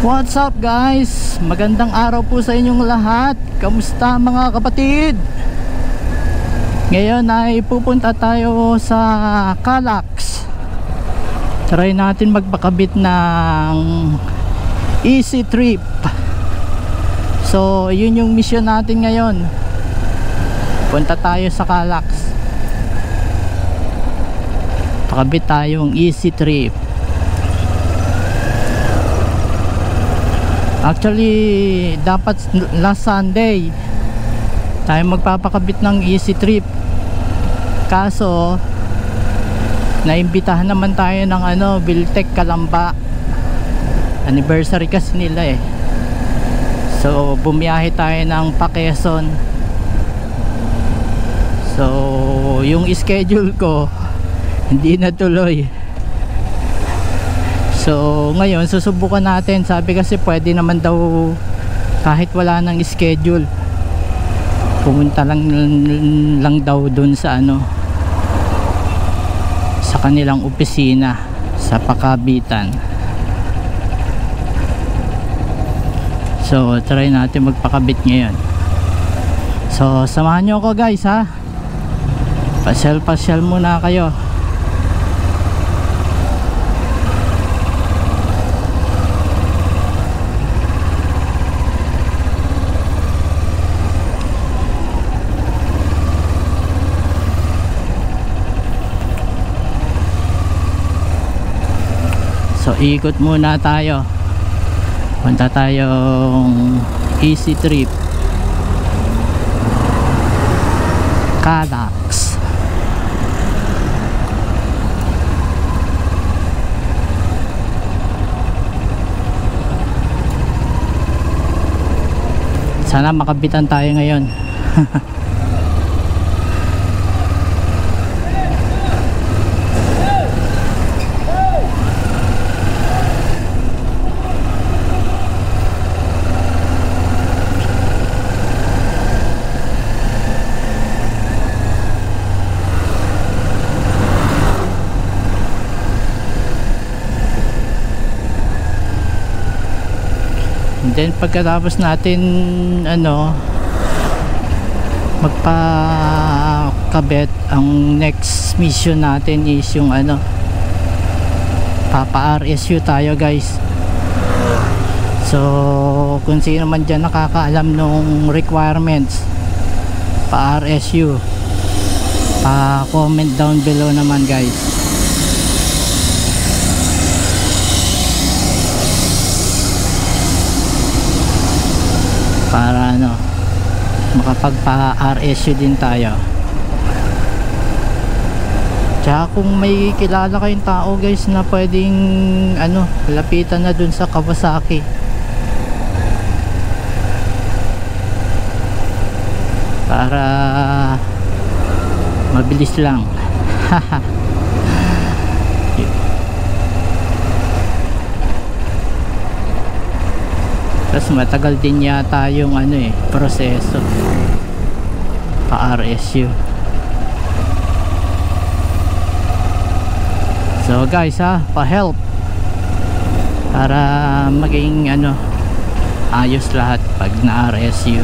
What's up guys? Magandang araw po sa inyong lahat. Kamusta mga kapatid? Ngayon ay pupunta tayo sa Calax. Try natin magpakabit ng easy trip. So yun yung mission natin ngayon. Punta tayo sa Calax. Pakabit tayong easy trip. Actually, dapat last Sunday tayo magpapakabit ng easy trip. Kaso, naimbitahan naman tayo ng Viltec Calamba. Anniversary kasi nila eh. So, bumiyahe tayo ng Quezon. So, yung schedule ko hindi natuloy. So ngayon susubukan natin. Sabi kasi pwede naman daw kahit wala nang schedule, pumunta lang daw dun sa sa kanilang opisina sa pakabitan. So try natin magpakabit ngayon. So samahan nyo ako guys ha. Pasyal muna kayo. So ikot muna tayo. Punta tayong easy trip Calax. Sana makabitan tayo ngayon. Then pagkatapos natin magpakabit, ang next mission natin is yung papa-RSU tayo guys. So kung sino man dyan nakakaalam nung requirements pa-RSU, pa-comment down below naman guys. Para makapagpa-RSU din tayo. Tsaka kung may kilala kayong tao guys na pwedeng lapitan na dun sa Kawasaki, para mabilis lang. Tapos matagal din yata yung proseso pa-RSU. So guys pa-help para maging ayos lahat pag na-RSU.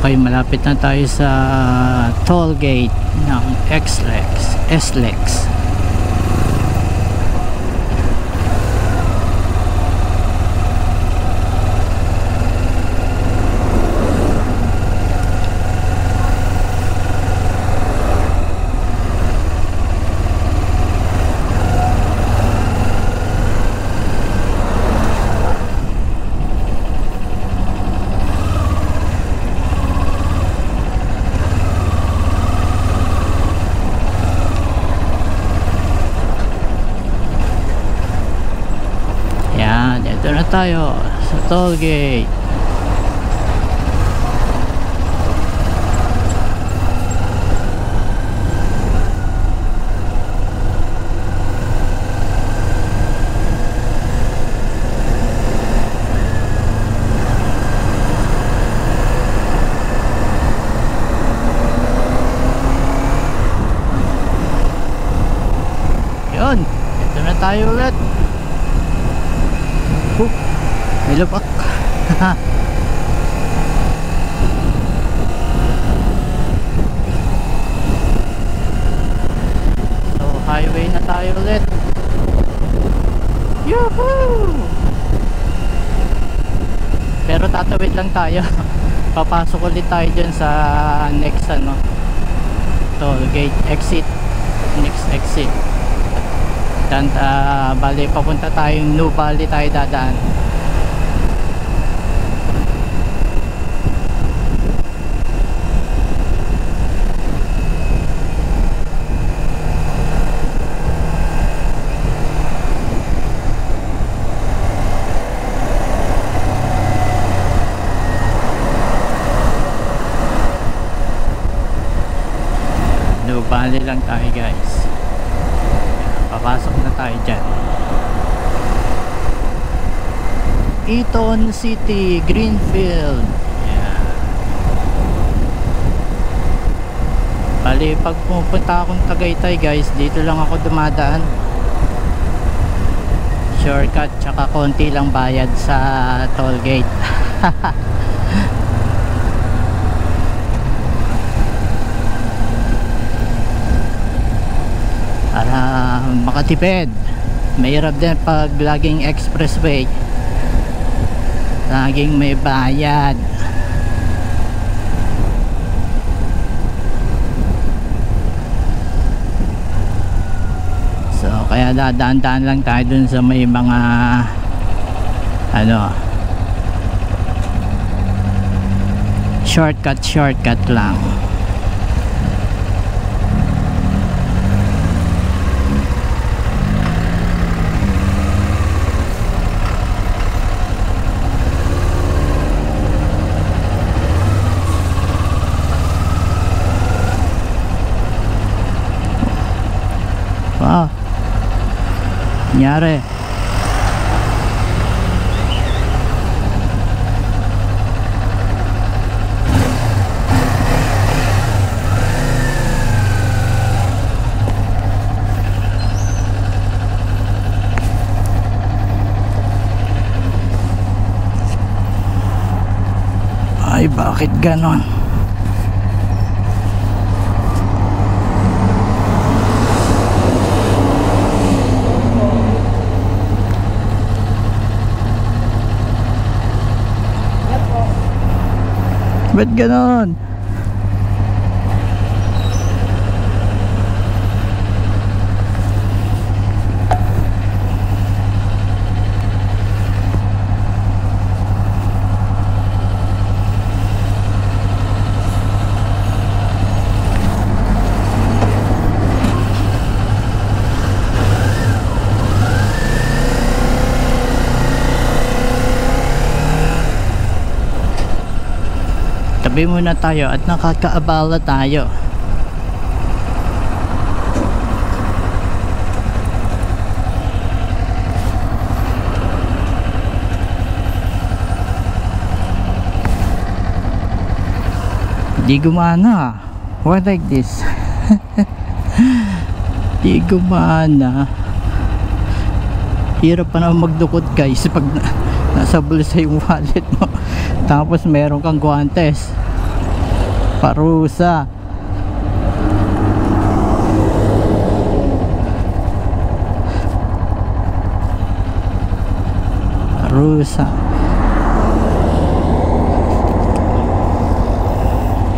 Okay, malapit na tayo sa toll gate ng SLEX. Yan, ito na tayo sa toll gate. Yun, ito na tayo ulit. May lubak. So highway na tayo ulit. Yuhuu! Pero tatawid lang tayo. Papasok ulit tayo dyan sa next toll gate exit. Next exit. Dan bali papunta tayong New Valley tayo dadaan. New Valley lang tayo guys. Papasok na tayo dyan. Eaton City, Greenfield. Yan. Bali pag pupunta akong Tagaytay guys, dito lang ako dumadaan. Shortcut tsaka konti lang bayad sa toll gate. Para makatipid. Mahirap din pag laging expressway, laging may bayad. So kaya dadaan-daan lang tayo dun sa may mga shortcut lang. Wow, nangyari. Ay, bakit ganon? Ba't ganon? Tabi muna tayo at nakakaabala tayo. Di gumana. Why like this? Di gumana. Hirap pa naman magdukot guys pag nasa bulsa yung wallet mo. Tapos meron kang guantes. Parusa. Parusa.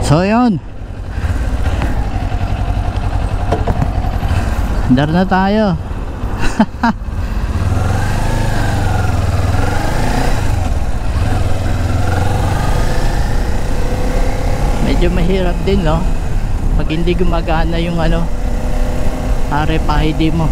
So yun, dar na tayo. Medyo mahirap din, no, pag hindi gumagana yung RFID mo.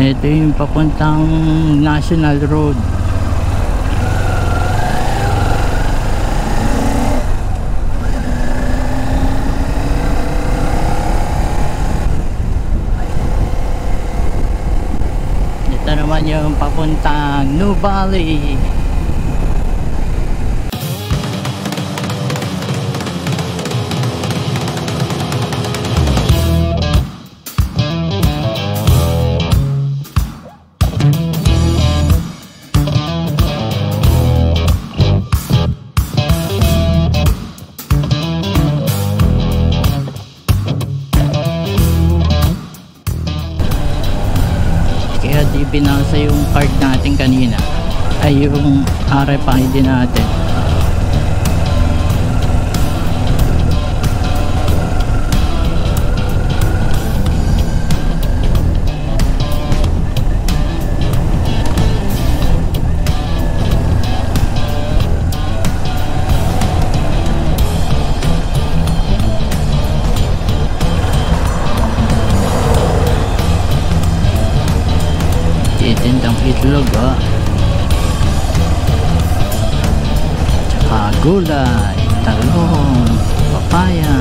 Ito yung papuntang National Road. Ito naman yung papuntang Nuvali. Kaya di binasa yung card natin kanina, ay yung RFID natin. Titindang itlog, tsaka gulay, talong, papaya.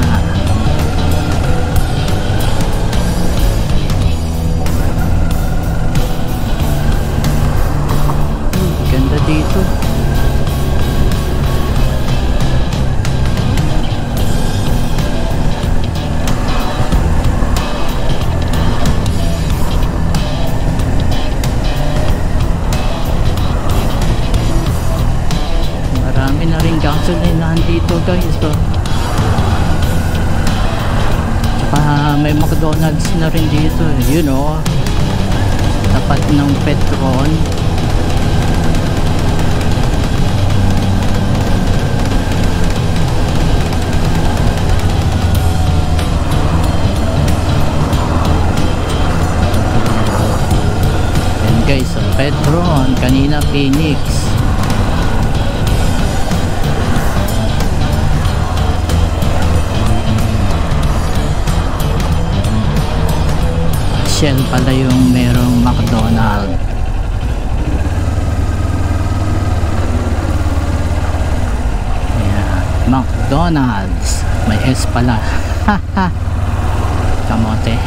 Ganda dito. Marami na rin gasolinahan dito, guys. Tsaka may McDonald's na rin dito, you know, tapat ng Petron. Yan guys, sa Petron, kanina Phoenix. Shell pala yung merong McDonald's. Ayan, McDonald's. May S pala. Kamote.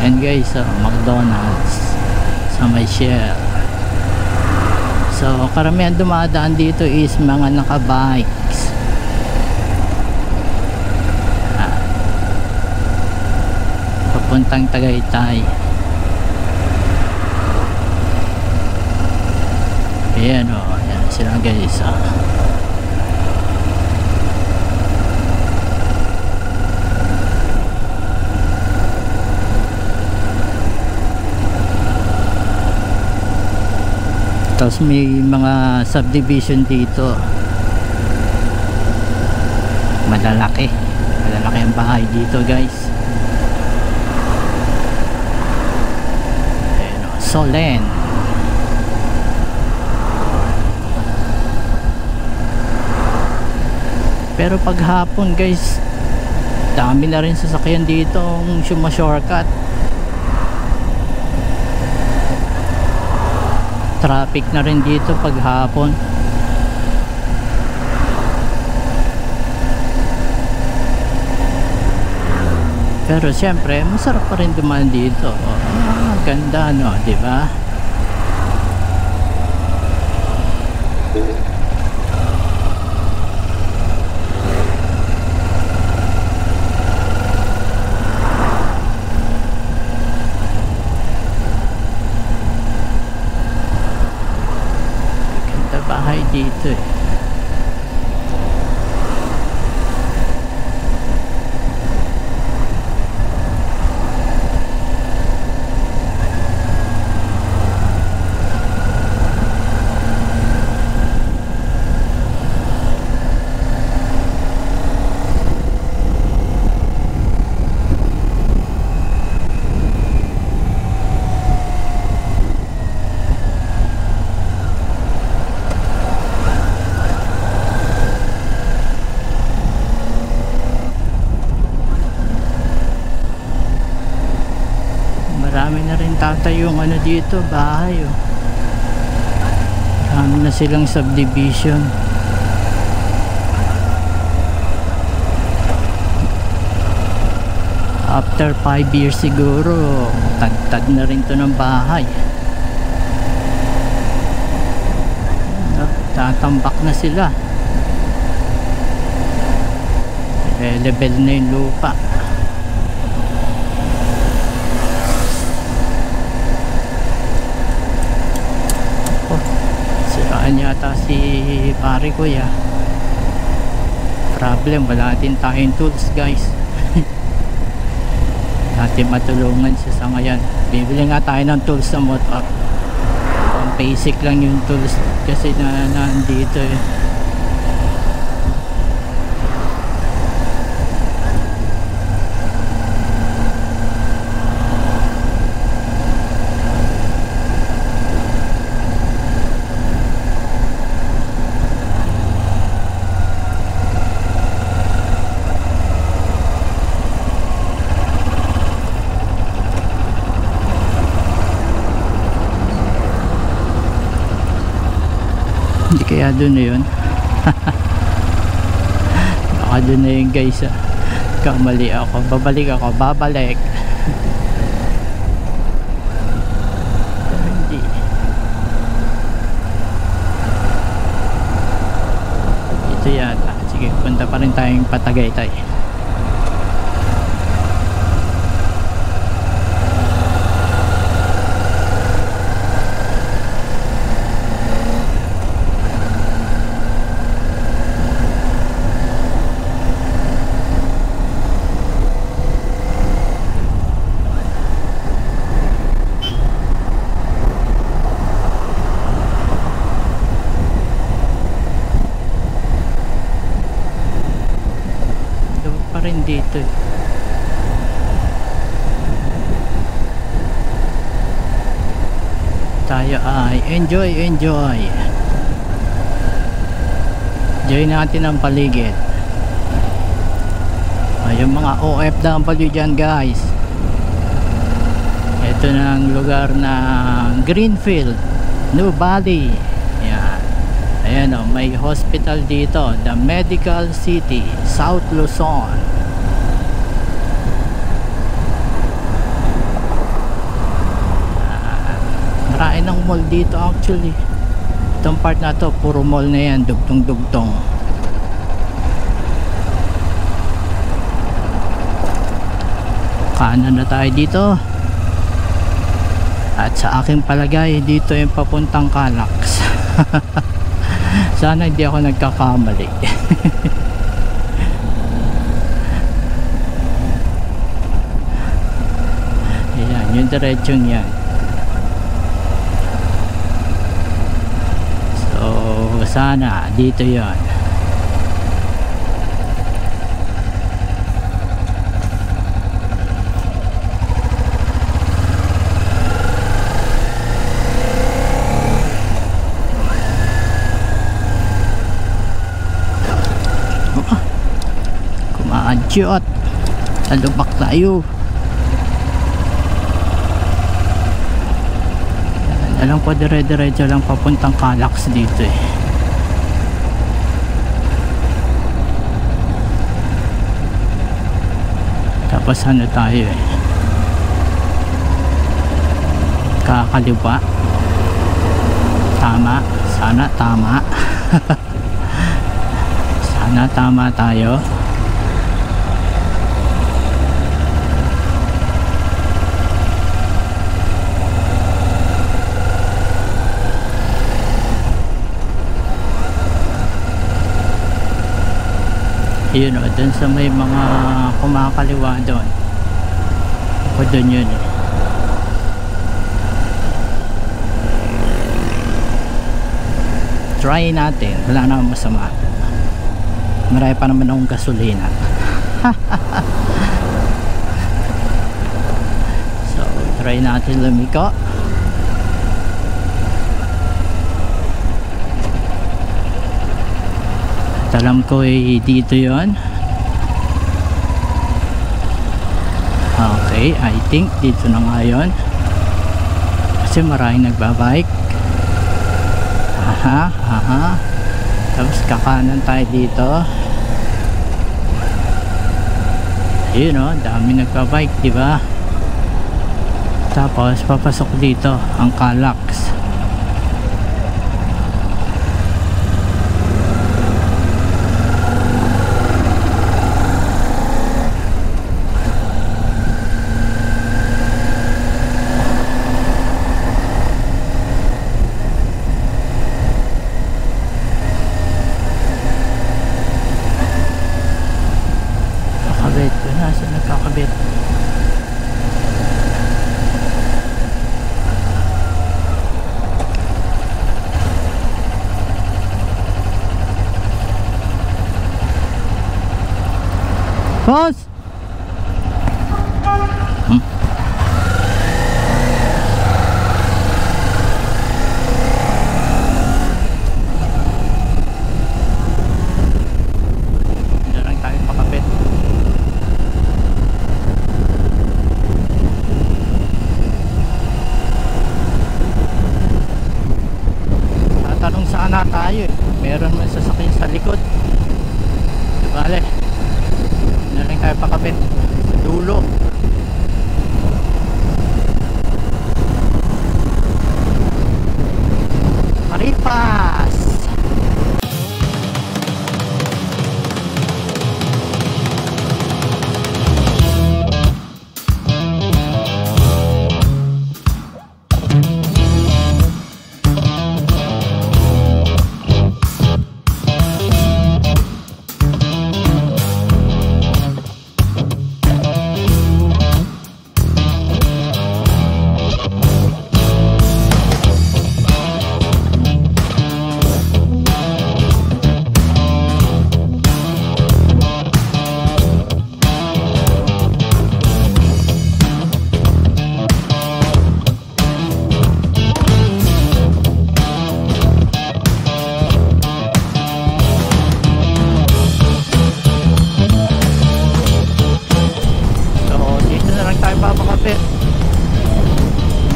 Ayan guys, so McDonald's sa may Shell. So karamihan dumadaan dito is mga nakabikes. Papuntang Tagaytay. Ayan o, ayan sila guys. Tapos may mga subdivision dito. Malalaki ang bahay dito guys. Solen. Pero pag hapon guys, dami na rin sasakyan dito ang shortcut. Traffic na rin dito pag hapon. Pero siyempre masarap pa rin dumaan dito. Ganda no, di ba? Ganda bahay dito eh. nagtatayo yung ano dito, bahay oh. Marami na silang subdivision. After 5 years siguro, tad-tad na rin to ng bahay. Tatambak na sila. Level na yung lupa. Siraan yata si pare ko ya. Problem, wala din tayong tools guys. Natin matulungan siya sa ngayon. Bibili nga tayo ng tools sa motor. Ang basic lang yung tools kasi na nandito eh. Hindi kaya doon na yun. Baka doon na yun guys ah. Kamali ako. Babalik. Hindi. Ito yata. Sige, punta pa rin tayong Patagaytay. Dito tayo ay enjoy natin ang paligid. Yung mga OFW dyan guys, ito na ang lugar ng Greenfield, New Valley. Ayan o, may hospital dito, the Medical City, South Luzon. Marami ng mall dito actually. Itong part na to, puro mall na yan, dugtong-dugtong. Kanan na tayo dito. At sa aking palagay, dito yung papuntang Calax. Sana hindi ako nagkakamali. Ayan, yung diretsyon yan. So, sana dito yon. Kumaadjot. Talubak tayo. Alam ko dire-diretso lang papuntang Calax dito eh. Tapos ano tayo eh, kakaliwa. Tama. Sana tama. Sana tama tayo. Yun o, dun sa may mga kumakaliwa doon. O dun yun eh. Try natin, wala naman masama. Marami pa naman akong gasolina. So try natin lumiko. Alam ko eh, dito yon. Okay, I think dito na nga yun. kasi maraming nagbabike. Tapos kakanan tayo dito. Ayun o, dami nagbabike, diba? Tapos papasok dito ang Calax. Boss! Diyan lang tayo pakapit. Tatanong saan na tayo eh. Meron man sasakyan sa likod. Bale. Diyan lang tayo pakapit sa dulo. Maripas!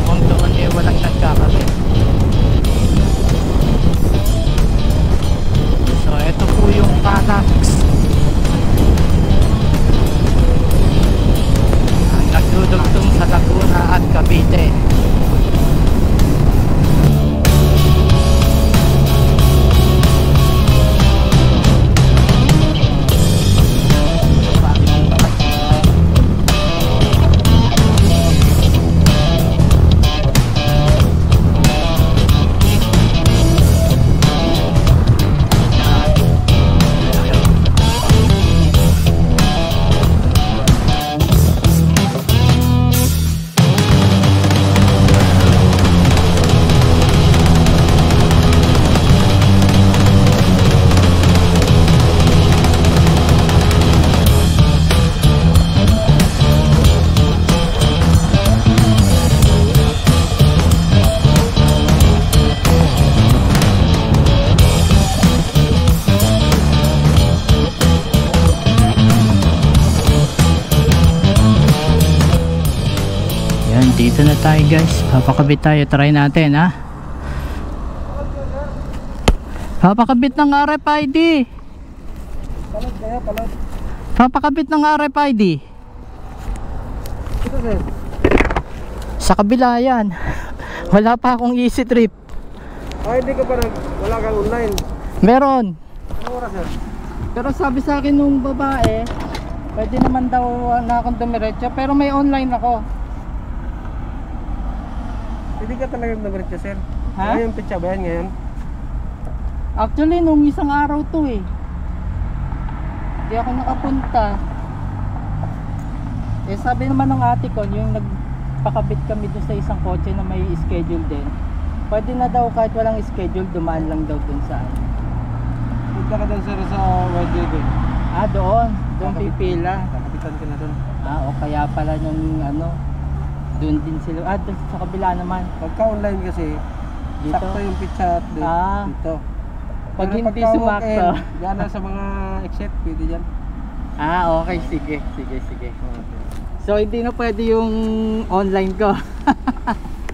Mukhang doon eh walang nagkakapit. So eto po yung Calax, ang nagdudugtong sa Laguna at Cavite. Dito na tayo guys, papakabit tayo, try natin ha. Papakabit ng RFID. Papakabit ng RFID. Ito sir. Sa kabila yan. Wala pa akong easy trip. Hindi ka pa wala kang online. Meron. Anong oras sir? Pero sabi sa akin nung babae, pwede naman daw na akong dumiretso, pero may online ako. Hindi ka talaga nag-reach sir. Ha? Ngayon pitsa ba yan ngayon? Actually nung isang araw to eh. Hindi ako nakapunta. Eh sabi naman ng ate ko, yung nagpakabit kami doon sa isang kotse na may schedule din, pwede na daw kahit walang schedule, dumaan lang daw dun sa ano. Punta ka doon sir sa YG doon. Doon. Doon pipila. Kakapitan ka na doon. O kaya pala nung ano, doon din sila. Doon sa kabila naman. Pagka online kasi, dito? sakto yung pitsa at dito. Pag pero hindi sumakto, diyan na sa mga exit, pwede dyan. okay, sige. So hindi na pwede yung online ko.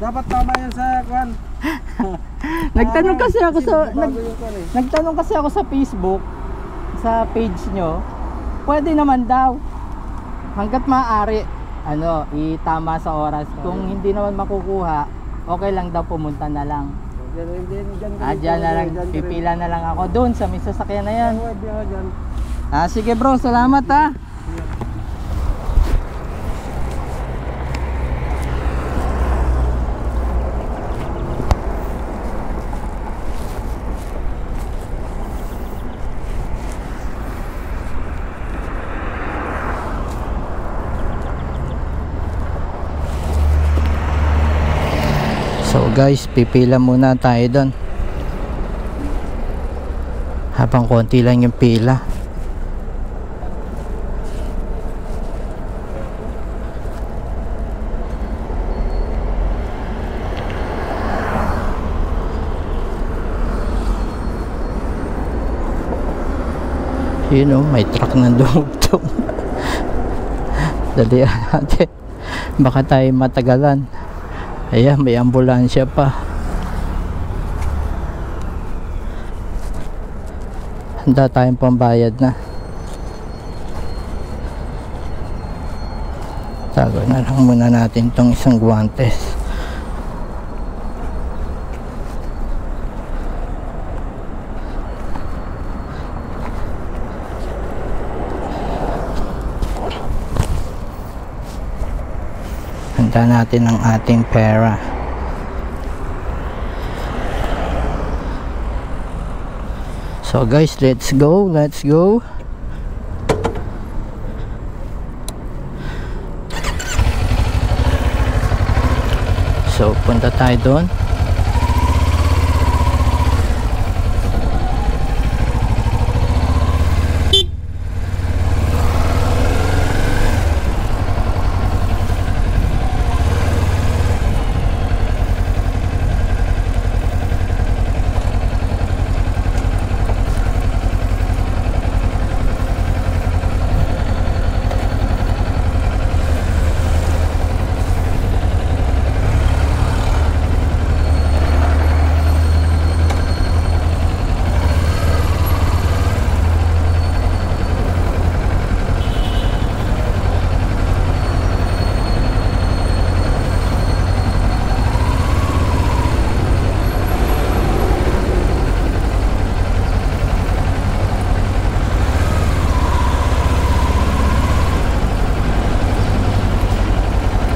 Dapat tama yan sa kwan. Nagtanong kasi ako sa bago yung kwan eh. nagtanong kasi ako sa Facebook, sa page nyo. Pwede naman daw. Hanggat maaari, ano, itama sa oras. Kung hindi naman makukuha, okay lang daw, pumunta na lang. Diyan na lang, pipila na lang ako doon sa may sasakyan na yan. Sige bro, salamat ha. So guys, pipila muna tayo doon. Habang konti lang yung pila. Yun oh, may truck na dumugtong. Dalihan natin. Baka tayo matagalan. Ayan, may ambulansya pa. Handa tayong pambayad na. Tago na lang muna natin tong isang guwantes. Handa natin ang ating pera. So guys, let's go. So punta tayo doon.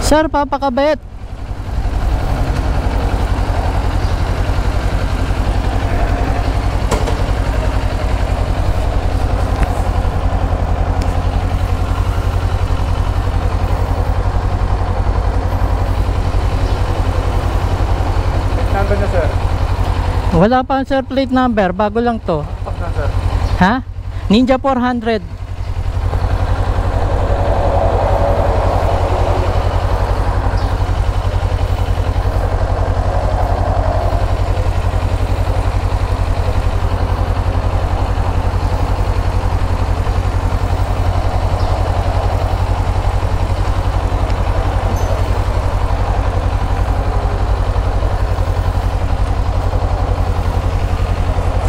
Sir, papakabit. Number na sir. Wala pa sir plate number, bago lang to. Paksa sir. Ha? Ninja 400.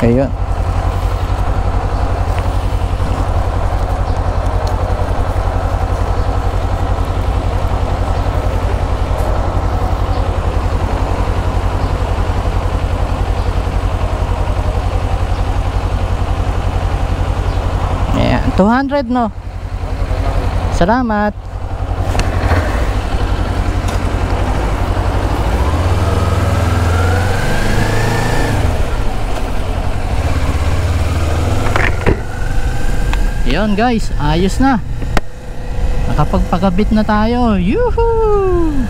Ayun. Ayan, 200 no. Salamat. Yun guys, ayos na. Nakapagpakabit na tayo. Yuhuu!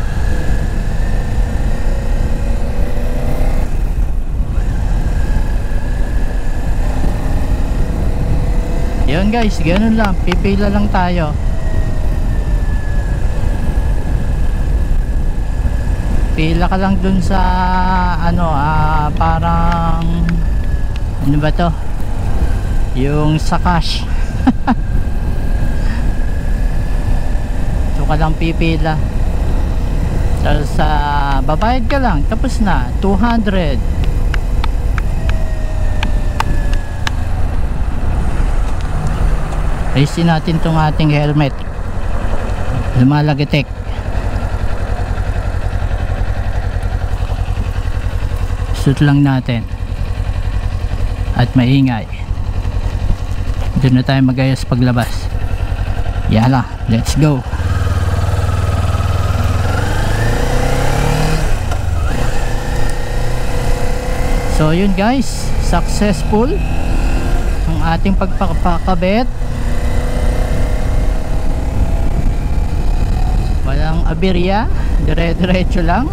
Yun guys, ganun lang. Pipila lang tayo. Pila ka lang dun sa ano, parang ano ba to? Yung sa cash. So ka lang pipila. Tapos babayad ka lang, tapos na 200. Ayusin natin tong ating helmet, lumalagitik. Suit lang natin at maingay. Doon na tayo magayos paglabas. Yala, let's go. So yun guys, successful ang ating pagpapakabit. Walang aberya, dire-diretso lang.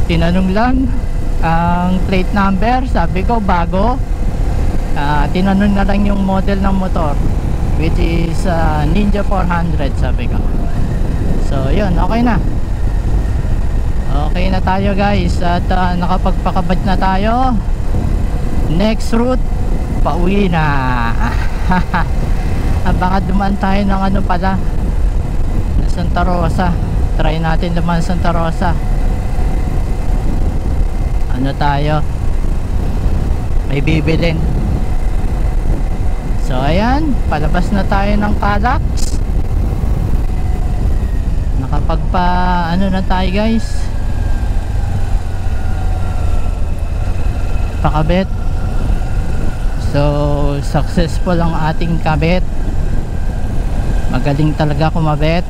Tinanong lang ang plate number, sabi ko bago. Tinanong na lang yung model ng motor, which is Ninja 400, sabi ko. So yun, okay na. Okay na tayo guys, at nakapagpakabit na tayo. Next route, pauwi na. Baka dumaan tayo ng ano pala, Santa Rosa. Try natin naman Santa Rosa. Ano tayo, may bibilin. So ayan, palabas na tayo ng Calax. Nakapagpa ano na tayo guys, pakabit. So successful ang ating kabit. Magaling talaga kumabit.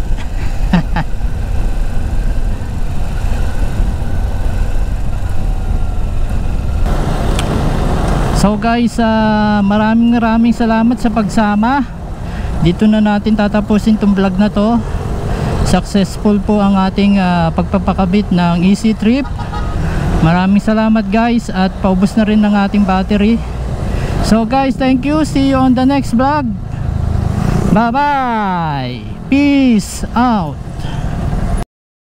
So guys, maraming salamat sa pagsama. Dito na natin tatapusin tong vlog na to. Successful po ang ating pagpapakabit ng Easy Trip. Maraming salamat guys, at paubos na rin ng ating battery. So guys, thank you. See you on the next vlog. Bye bye. Peace out.